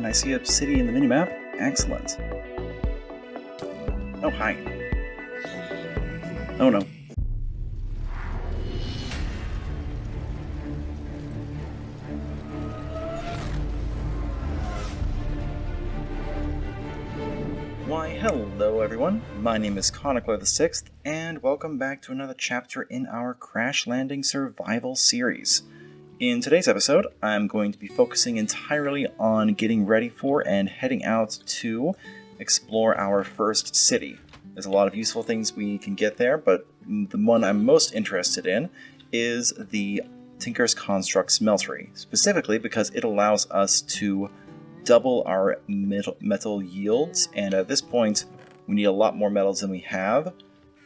I see a city in the minimap. Excellent. Oh, hi. Oh no. Why, hello everyone, my name is ChoniclerVI-6, and welcome back to another chapter in our Crash Landing Survival series. In today's episode, I'm going to be focusing entirely on getting ready for and heading out to explore our first city. There's a lot of useful things we can get there, but the one I'm most interested in is the Tinker's Construct Smeltery, specifically because it allows us to double our metal yields, and at this point we need a lot more metals than we have,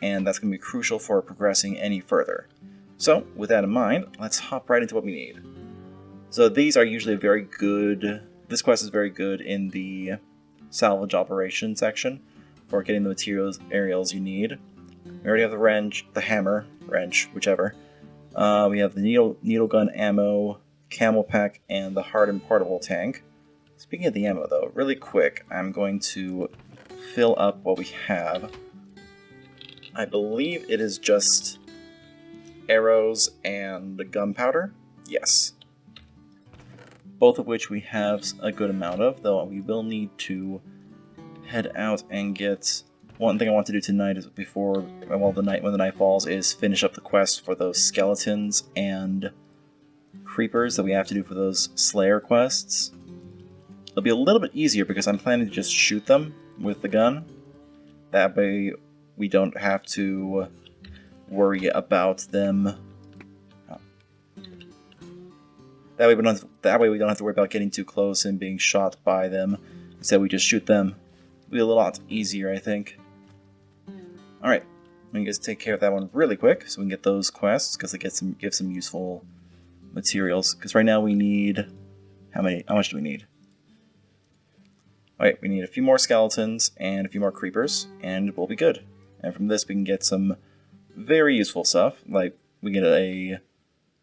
and that's going to be crucial for progressing any further. So with that in mind, let's hop right into what we need. So these are usually very good, this quest is very good in the salvage operation section for getting the materials aerials you need. We already have the wrench, the hammer, wrench, whichever. We have the needle gun ammo, camel pack, and the hardened portable tank. Speaking of the ammo though, really quick, I'm going to fill up what we have. I believe it is just arrows and gunpowder. Yes. Both of which we have a good amount of, though we will need to head out and get... One thing I want to do tonight is when the night falls is finish up the quest for those skeletons and creepers that we have to do for those Slayer quests. It'll be a little bit easier because I'm planning to just shoot them with the gun. That way we don't have to worry about them. That way we don't have to worry about getting too close and being shot by them. Instead we just shoot them. It'll be a lot easier, I think. Alright, let me just take care of that one really quick so we can get those quests, because it gives some useful materials. Because right now we need... How much do we need? Alright, we need a few more skeletons and a few more creepers, and we'll be good. And from this we can get some very useful stuff, like we get a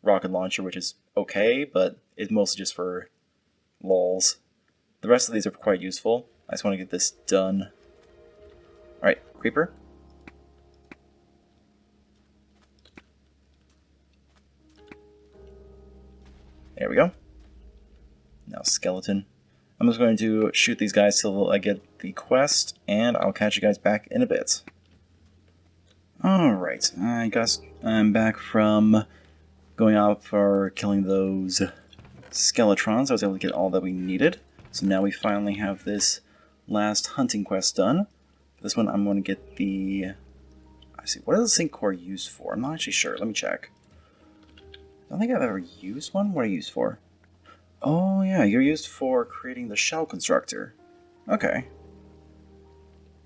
rocket launcher, which is okay, but it's mostly just for lols. The rest of these are quite useful. I just want to get this done. Alright, creeper. There we go. Now skeleton. I'm just going to shoot these guys till I get the quest, and I'll catch you guys back in a bit. Alright, I'm back from going out for killing those skeletrons. I was able to get all that we needed. So now we finally have this last hunting quest done. For this one I'm going to get the... what is the zinc core used for? I'm not actually sure. Let me check. I don't think I've ever used one. What are you used for? Oh yeah, you're used for creating the shell constructor. Okay.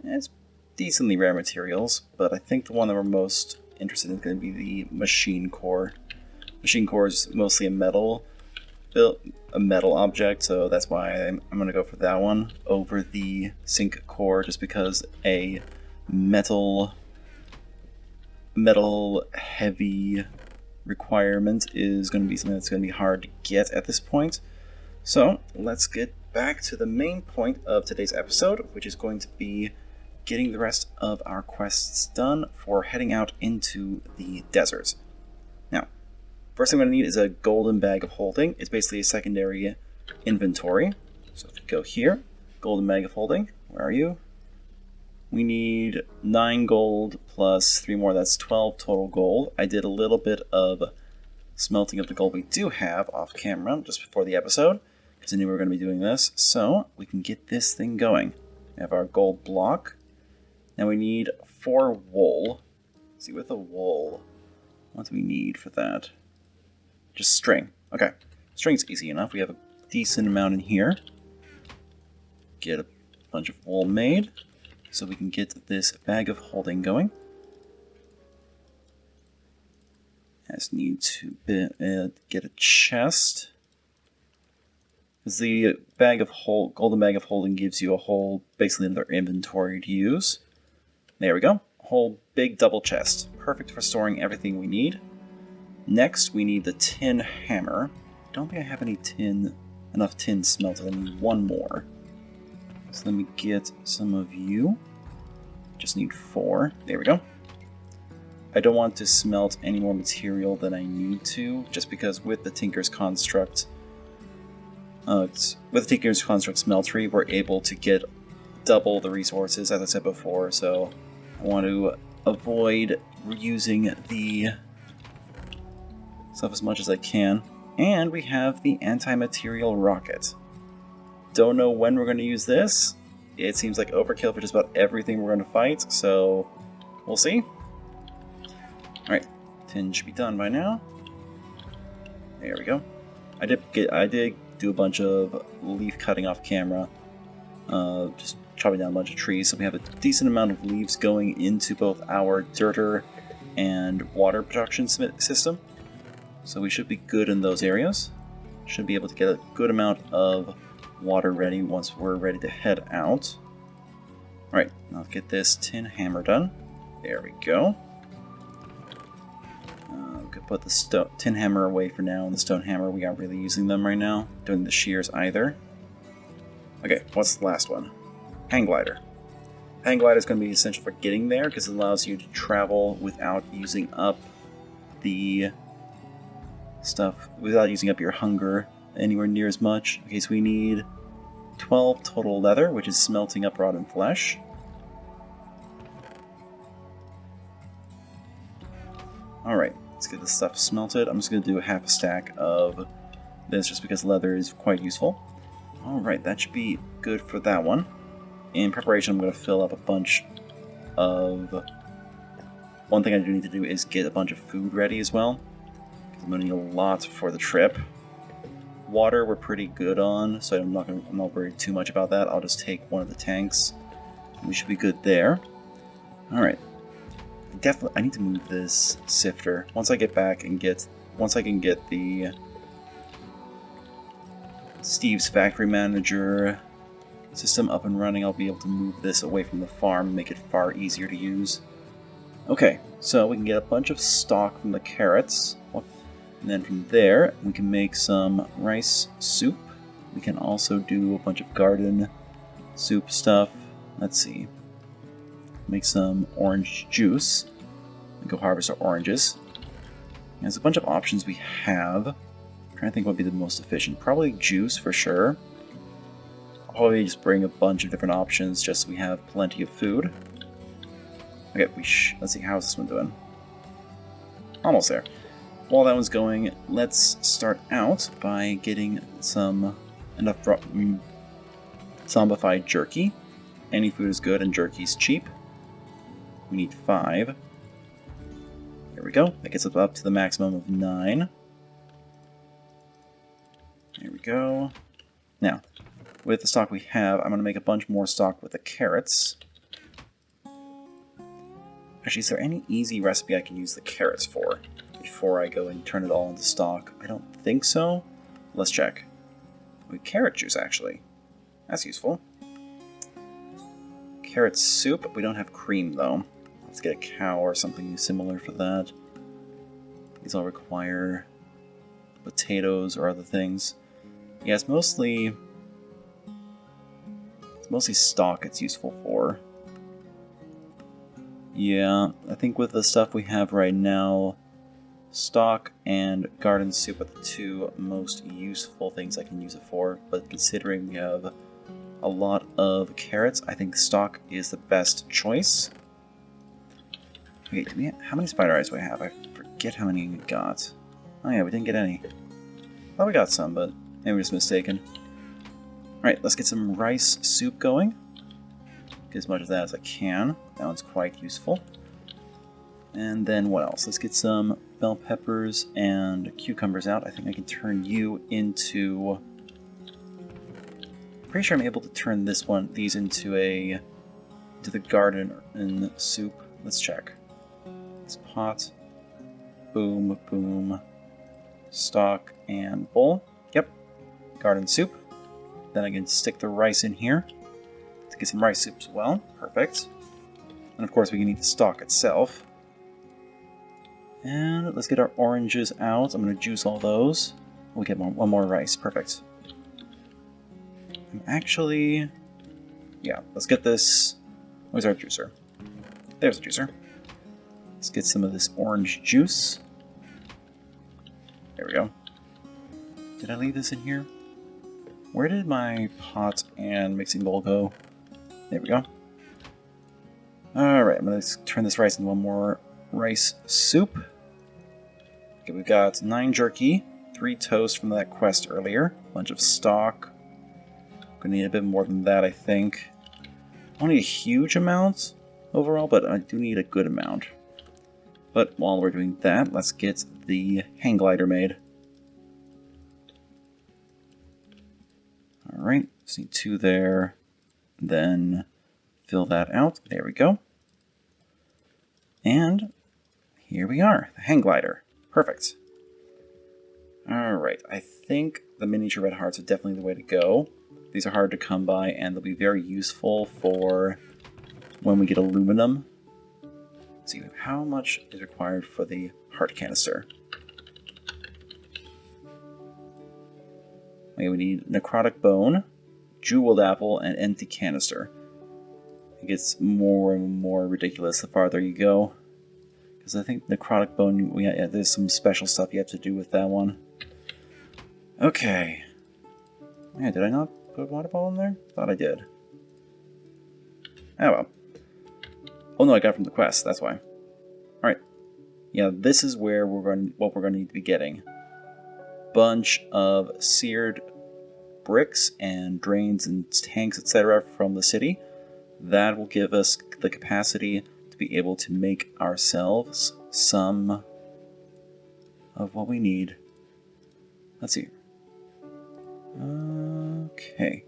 It's decently rare materials, but I think the one that we're most interested in is going to be the machine core. Machine core is mostly a metal object, so that's why I'm going to go for that one over the zinc core, just because a metal heavy requirement is going to be something that's going to be hard to get at this point. So let's get back to the main point of today's episode, which is going to be getting the rest of our quests done for heading out into the desert. Now, first thing I'm going to need is a golden bag of holding. It's basically a secondary inventory. So if we go here, golden bag of holding, where are you? We need 9 gold plus 3 more, that's 12 total gold. I did a little bit of smelting of the gold we do have off camera just before the episode, because I knew we were going to be doing this, so we can get this thing going. We have our gold block. Now we need 4 wool. Let's see, with the wool, what do we need for that? Just string. Okay, string's easy enough. We have a decent amount in here. Get a bunch of wool made, so we can get this bag of holding going. I just need to get a chest, because the golden bag of holding gives you a whole, basically another inventory to use. There we go, a whole big double chest, perfect for storing everything we need. Next, we need the tin hammer. I don't think I have any tin enough tin smelted. I need one more. So let me get some of you. Just need 4. There we go. I don't want to smelt any more material than I need to, just because with the Tinker's Construct, smeltery, we're able to get double the resources, as I said before, so I want to avoid reusing the stuff as much as I can. And we have the anti-material rocket. Don't know when we're going to use this. It seems like overkill for just about everything we're going to fight, so we'll see. Alright, tin should be done by now. There we go. I did do a bunch of leaf cutting off camera. Just chopping down a bunch of trees, so we have a decent amount of leaves going into both our dirter and water production system. So we should be good in those areas. Should be able to get a good amount of water ready once we're ready to head out. Alright, now let's get this tin hammer done. There we go. We could put the tin hammer away for now, and the stone hammer, we aren't really using them right now. Doing the shears either. Okay, what's the last one? Hang glider. Hang glider is going to be essential for getting there because it allows you to travel without using up the stuff, without using up your hunger anywhere near as much. Okay, so we need 12 total leather, which is smelting up rotten flesh. Alright, let's get this stuff smelted. I'm just going to do half a stack of this just because leather is quite useful. Alright, that should be good for that one. In preparation, I'm going to fill up a bunch of... One thing I do need to do is get a bunch of food ready as well. I'm going to need a lot for the trip. Water we're pretty good on, so I'm not worried too much about that. I'll just take one of the tanks. We should be good there. Alright. I need to move this sifter. Once I get back and once I can get the Steve's Factory Manager system up and running, I'll be able to move this away from the farm and make it far easier to use. Okay, so we can get a bunch of stock from the carrots. And then from there, we can make some rice soup. We can also do a bunch of garden soup stuff. Let's see. Make some orange juice. And go harvest our oranges. There's a bunch of options we have. I'm trying to think what would be the most efficient. Probably juice for sure. I'll probably just bring a bunch of different options just so we have plenty of food. Okay, let's see, how's this one doing? Almost there. While that one's going, let's start out by getting enough zombified jerky. Any food is good and jerky's cheap. We need 5. There we go. That gets us up to the maximum of 9. There we go. Now, with the stock we have, I'm going to make a bunch more stock with the carrots. Actually, is there any easy recipe I can use the carrots for before I go and turn it all into stock? I don't think so. Let's check. Carrot juice, actually. That's useful. Carrot soup. We don't have cream, though. Let's get a cow or something similar for that. These all require potatoes or other things. Yeah, it's mostly stock it's useful for. Yeah, I think with the stuff we have right now, stock and garden soup are the 2 most useful things I can use it for, but considering we have a lot of carrots, I think stock is the best choice. Wait, how many spider eyes do I have? I forget how many we got. Oh yeah, we didn't get any. Thought we got some, but maybe we're just mistaken. Alright, let's get some rice soup going. Get as much of that as I can. That one's quite useful. And then what else? Let's get some bell peppers and cucumbers out. I think I can turn you into... Pretty sure I'm able to turn these into the garden and soup. Let's check. This pot. Boom, boom. Stock and bowl. Yep. Garden soup. Then I can stick the rice in here to get some rice soup as well. Perfect. And of course we can eat the stock itself. And let's get our oranges out. I'm going to juice all those. We'll get one more rice. Perfect. Actually, yeah, let's get this. Where's our juicer? There's a juicer. Let's get some of this orange juice. There we go. Did I leave this in here? Where did my pot and mixing bowl go? There we go. Alright, I'm going to turn this rice into one more rice soup. Okay, we've got 9 jerky, 3 toast from that quest earlier, a bunch of stock. Gonna need a bit more than that, I think. I don't need a huge amount overall, but I do need a good amount. But while we're doing that, let's get the hang glider made. Alright, just need 2 there. Then fill that out. There we go. And here we are, the hang glider. Perfect. Alright, I think the miniature red hearts are definitely the way to go. These are hard to come by, and they'll be very useful for when we get aluminum. Let's see, how much is required for the heart canister? Okay, we need necrotic bone, jeweled apple, and empty canister. It gets more and more ridiculous the farther you go. Because I think necrotic bone, yeah, there's some special stuff you have to do with that one. Okay. Yeah, did I not put a water ball in there? Thought I did. Oh well. Oh no, I got it from the quest, that's why. Alright. Yeah, this is where what we're going to need to be getting. Bunch of seared bricks and drains and tanks, etc. from the city. That will give us the capacity to be able to make ourselves some of what we need. Let's see. Okay.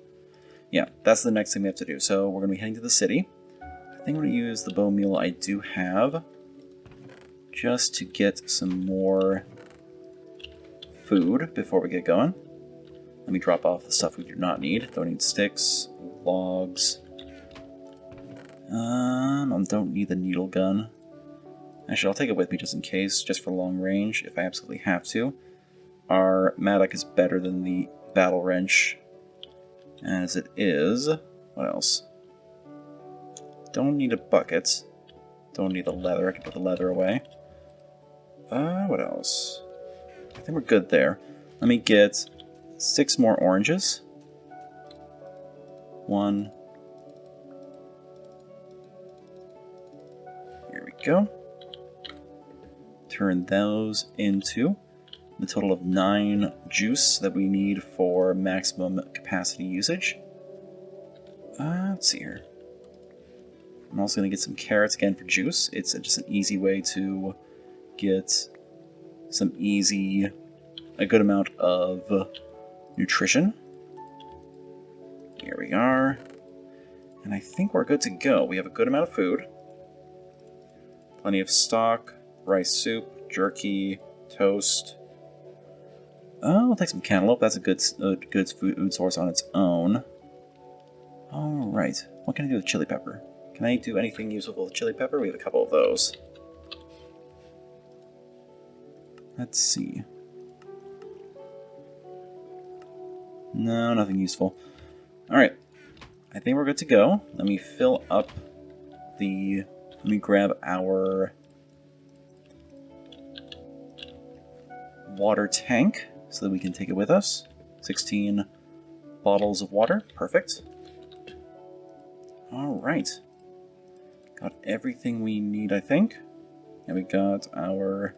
Yeah, that's the next thing we have to do. So we're going to be heading to the city. I think I'm going to use the bone meal I do have just to get some more food before we get going. Let me drop off the stuff we do not need. Don't need sticks, logs. I don't need the needle gun. Actually, I'll take it with me just in case, just for long range, if I absolutely have to. Our mattock is better than the battle wrench, as it is. What else? Don't need a bucket. Don't need the leather. I can put the leather away. What else? I think we're good there. Let me get 6 more oranges. 1. Here we go. Turn those into the total of 9 juice that we need for maximum capacity usage. Let's see here. I'm also going to get some carrots again for juice. It's just an easy way to get a good amount of nutrition. Here we are. And I think we're good to go. We have a good amount of food. Plenty of stock, rice soup, jerky, toast. Oh, we'll take some cantaloupe. That's a good food source on its own. Alright. What can I do with chili pepper? Can I do anything useful with chili pepper? We have a couple of those. Let's see. No, nothing useful. Alright. I think we're good to go. Let me fill up the... Let me grab our water tank so that we can take it with us. 16 bottles of water. Perfect. Alright. Got everything we need, I think. And we got our...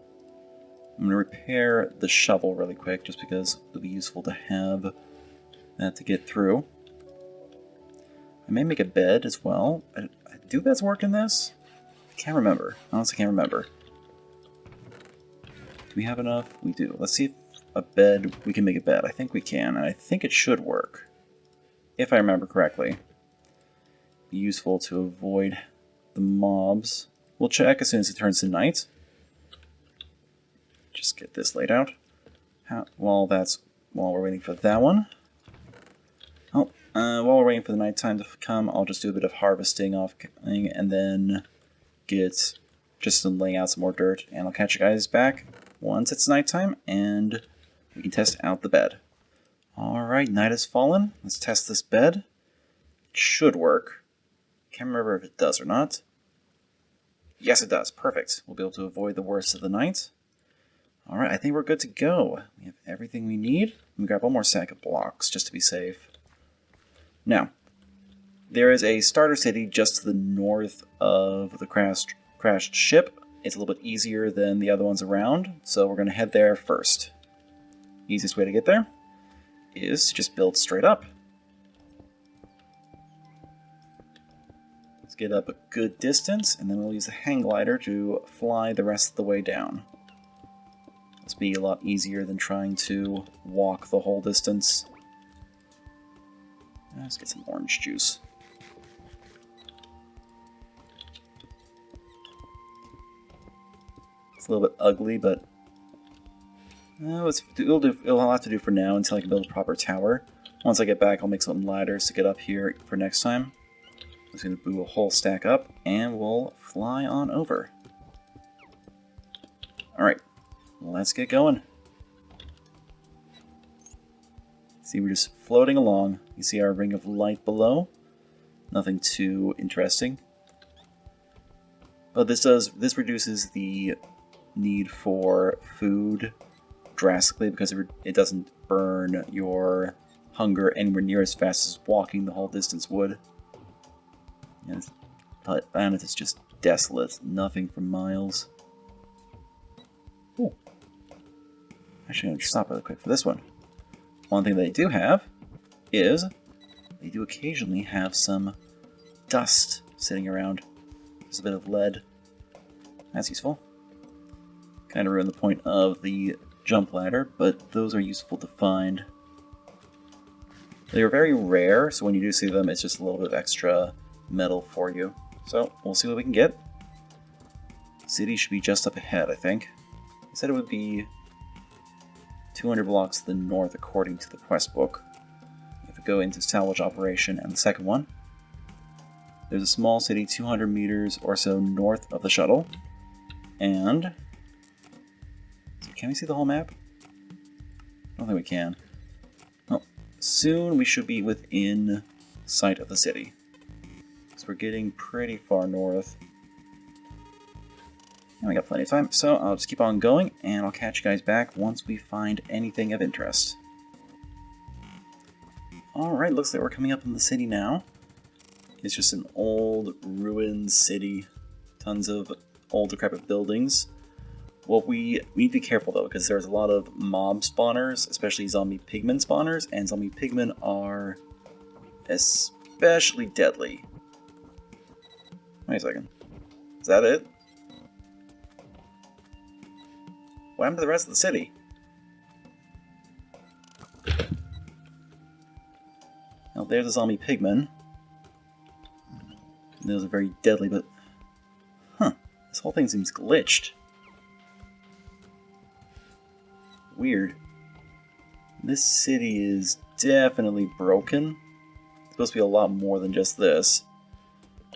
I'm going to repair the shovel really quick, just because it'll be useful to have that to get through. I may make a bed as well. Do beds work in this? I can't remember. Honestly, can't remember. Do we have enough? We do. Let's see if a bed, we can make a bed. I think we can, and I think it should work. If I remember correctly. Be useful to avoid the mobs. We'll check as soon as it turns to night. Just get this laid out. While we're waiting for that one. Oh, while we're waiting for the nighttime to come, I'll just do a bit of harvesting and then get just laying out some more dirt, and I'll catch you guys back once it's nighttime and we can test out the bed. Alright, night has fallen. Let's test this bed. It should work. Can't remember if it does or not. Yes, it does. Perfect. We'll be able to avoid the worst of the night. Alright, I think we're good to go. We have everything we need. Let me grab one more stack of blocks just to be safe. Now, there is a starter city just to the north of the crashed ship. It's a little bit easier than the other ones around, so we're going to head there first. Easiest way to get there is to just build straight up. Let's get up a good distance, and then we'll use the hang glider to fly the rest of the way down. This will be a lot easier than trying to walk the whole distance. Let's get some orange juice. It's a little bit ugly, but it'll have to do for now until I can build a proper tower. Once I get back, I'll make some ladders to get up here for next time. I'm just going to boo a whole stack up, and we'll fly on over. Alright, let's get going. See, we're just floating along. You see our ring of light below. Nothing too interesting. But this reduces the need for food drastically because it doesn't burn your hunger anywhere near as fast as walking the whole distance would. And this planet is just desolate. Nothing for miles. Ooh. Actually, I'm going to stop really quick for this one. One thing they do have is they do occasionally have some dust sitting around. There's a bit of lead. That's useful. Kind of ruined the point of the jump ladder, but those are useful to find. They are very rare, so when you do see them, it's just a little bit of extra metal for you. So, we'll see what we can get. City should be just up ahead, I think. They said it would be 200 blocks to the north according to the quest book. You have to go into salvage operation and the second one. There's a small city 200 meters or so north of the shuttle. And can we see the whole map? I don't think we can. Well, soon we should be within sight of the city. So we're getting pretty far north. And we got plenty of time, so I'll just keep on going, and I'll catch you guys back once we find anything of interest. Alright, looks like we're coming up in the city now. It's just an old, ruined city. Tons of old, decrepit buildings. Well, we need to be careful, though, because there's a lot of mob spawners, especially zombie pigmen spawners, and zombie pigmen are especially deadly. Wait a second. Is that it? What happened to the rest of the city? Now, there's a zombie pigman. Those are very deadly, but... Huh. This whole thing seems glitched. Weird. This city is definitely broken. It's supposed to be a lot more than just this.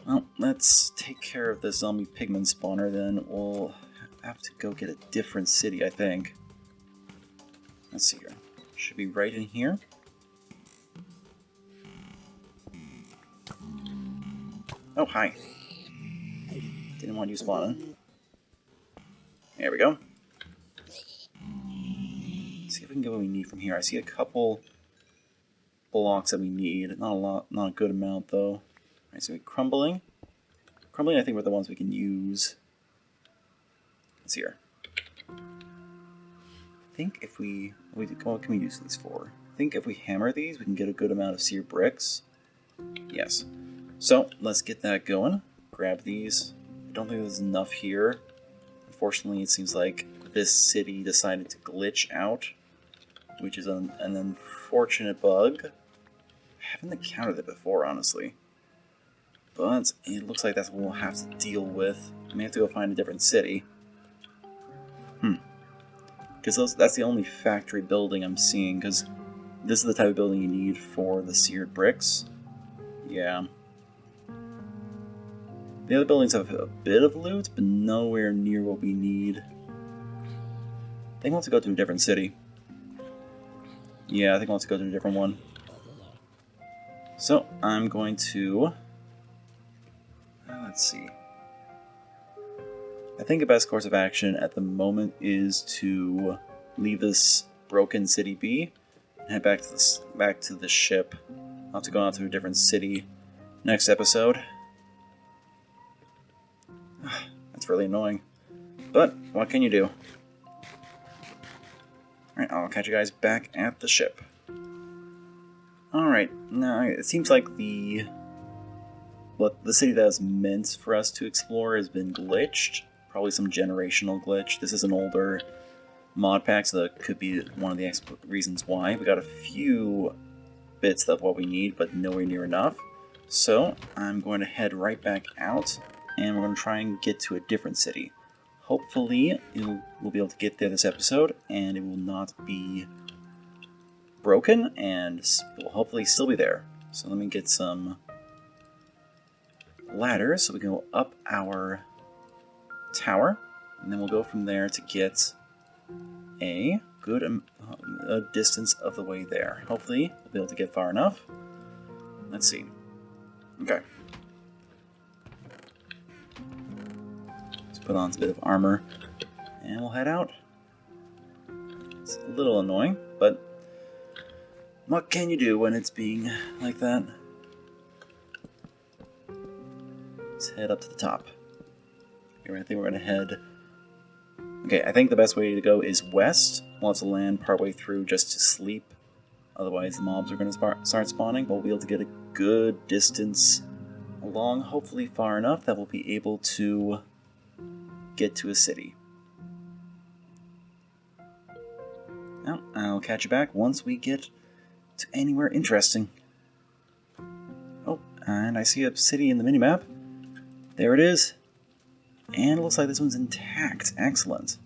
Well, let's take care of this zombie pigman spawner, then we'll have to go get a different city, I think. Let's see here. Should be right in here. Oh, hi. Didn't want you spawning. There we go. Let's see if we can get what we need from here. I see a couple blocks that we need. Not a lot, not a good amount, though. Alright, so crumbling. Crumbling, I think, were the ones we can use. Let's see here. I think if we... What can we use these for? I think if we hammer these, we can get a good amount of seared bricks. Yes. So, let's get that going. Grab these. I don't think there's enough here. Unfortunately, it seems like this city decided to glitch out, which is an unfortunate bug. I haven't encountered it before, honestly. But it looks like that's what we'll have to deal with. I may have to go find a different city. Because that's the only factory building I'm seeing, because this is the type of building you need for the seared bricks. Yeah. The other buildings have a bit of loot, but nowhere near what we need. I think we'll have to go to a different city. Yeah, I think let's go to a different one. So, I'm going to... let's see. I think the best course of action at the moment is to leave this broken city be and head back to the ship. I'll have to go out to a different city next episode. That's really annoying. But what can you do? Alright, I'll catch you guys back at the ship. Alright, now it seems like the city that was meant for us to explore has been glitched. Probably some generational glitch. This is an older mod pack, so that could be one of the reasons why. We got a few bits of what we need, but nowhere near enough. So I'm going to head right back out, and we're going to try and get to a different city. Hopefully, we'll be able to get there this episode, and it will not be broken, and it will hopefully still be there. So let me get some ladders so we can go up our tower, and then we'll go from there to get a good distance of the way there. Hopefully, we'll be able to get far enough. Let's see. Okay. Let's put on a bit of armor, and we'll head out. It's a little annoying, but what can you do when it's being like that? Let's head up to the top. I think we're going to head... Okay, I think the best way to go is west. We'll have to land partway through just to sleep. Otherwise the mobs are going to start spawning, but we'll be able to get a good distance along, hopefully far enough that we'll be able to get to a city. Now, I'll catch you back once we get to anywhere interesting. Oh, and I see a city in the minimap. There it is. And it looks like this one's intact. Excellent.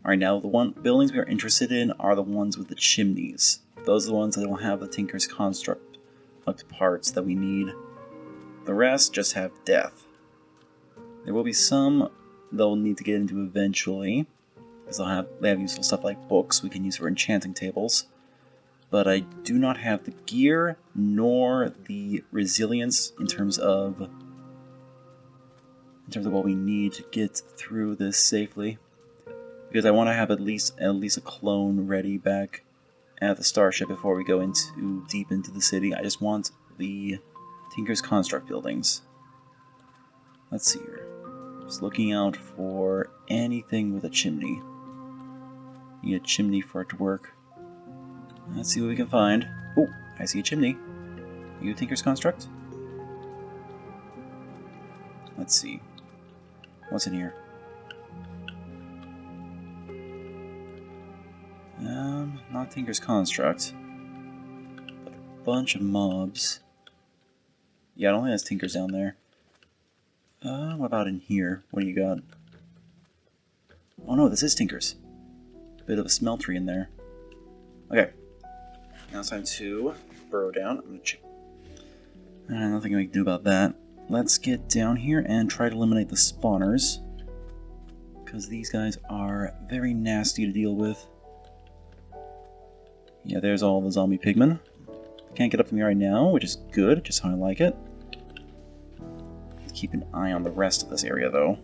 Alright, now the buildings we are interested in are the ones with the chimneys. Those are the ones that will have the Tinker's Construct parts that we need. The rest just have death. There will be some they'll need to get into eventually, because they have useful stuff like books we can use for enchanting tables. But I do not have the gear nor the resilience in terms of what we need to get through this safely, because I want to have at least a clone ready back at the starship before we go deep into the city. I just want the Tinker's Construct buildings. Let's see here. Just looking out for anything with a chimney. Need a chimney for it to work. Let's see what we can find. Oh, I see a chimney. Are you a Tinker's Construct? Let's see. What's in here? Not Tinker's Construct, but a bunch of mobs. Yeah, I don't think there's Tinkers down there. What about in here? What do you got? Oh no, this is Tinker's. Bit of a smeltery in there. Okay. Now it's time to burrow down. I'm gonna check. Nothing we can do about that. Let's get down here and try to eliminate the spawners, because these guys are very nasty to deal with. Yeah, there's all the zombie pigmen. Can't get up to me right now, which is good, just how I like it. Keep an eye on the rest of this area, though,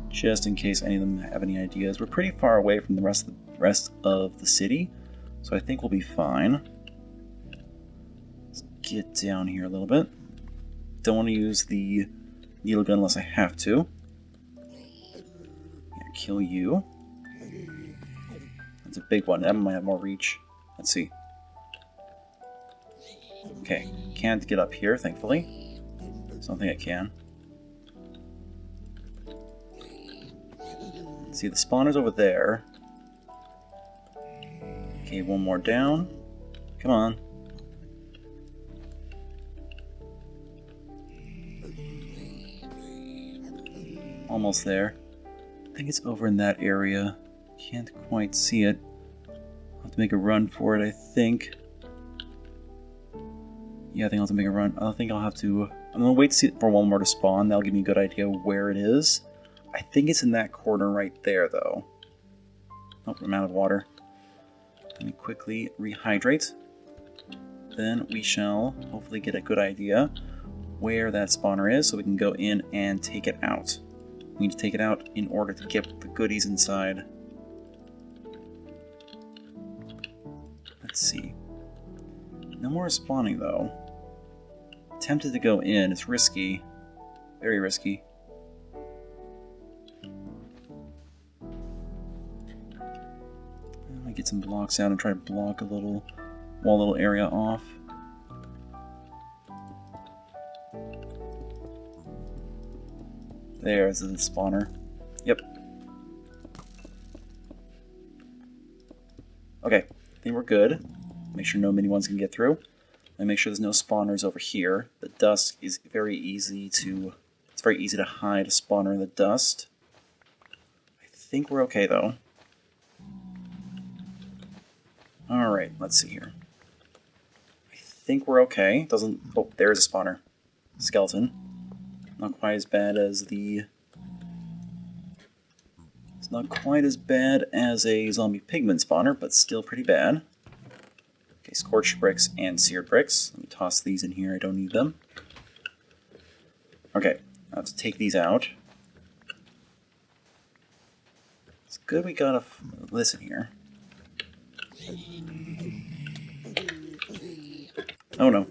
just in case any of them have any ideas. We're pretty far away from the rest of the city, so I think we'll be fine. Let's get down here a little bit. Don't want to use the needle gun unless I have to. Yeah, kill you. That's a big one. That might have more reach. Let's see. Okay, can't get up here, thankfully. So I don't think I can. Let's see, the spawner's over there. Okay, one more down. Come on. Almost there. I think it's over in that area. Can't quite see it. I'll have to make a run for it, I think. Yeah, I think I'll have to make a run. I think I'll have to... I'm going to wait for one more to spawn. That'll give me a good idea where it is. I think it's in that corner right there, though. Oh, I'm out of water. Let me quickly rehydrate. Then we shall hopefully get a good idea where that spawner is so we can go in and take it out. We need to take it out in order to get the goodies inside. Let's see. No more spawning though. Tempted to go in. It's risky. Very risky. Let me get some blocks out and try to block a little area off. There's the spawner. Yep. Okay, I think we're good. Make sure no mini ones can get through. And make sure there's no spawners over here. The dust is very easy to... It's very easy to hide a spawner in the dust. I think we're okay, though. Alright, let's see here. I think we're okay. Doesn't... Oh, there's a spawner. Skeleton. Not quite as bad as the... It's not quite as bad as a zombie pigman spawner, but still pretty bad. Okay, scorched bricks and seared bricks. Let me toss these in here, I don't need them. Okay, I have to take these out. It's good we got a listen here. Oh no.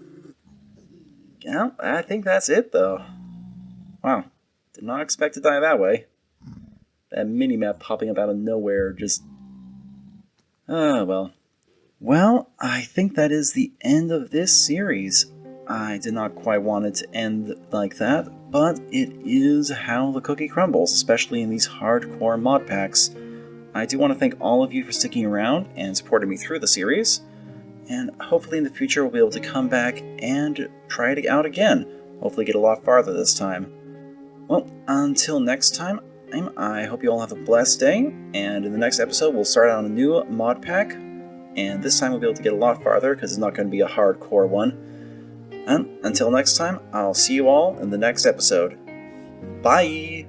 Yeah, I think that's it though. Wow, did not expect to die that way. That mini-map popping up out of nowhere just... Ah, well. Well, I think that is the end of this series. I did not quite want it to end like that, but it is how the cookie crumbles, especially in these hardcore mod packs. I do want to thank all of you for sticking around and supporting me through the series, and hopefully in the future we'll be able to come back and try it out again. Hopefully get a lot farther this time. Well, until next time, I hope you all have a blessed day, and in the next episode we'll start on a new mod pack, and this time we'll be able to get a lot farther because it's not going to be a hardcore one. And until next time, I'll see you all in the next episode. Bye!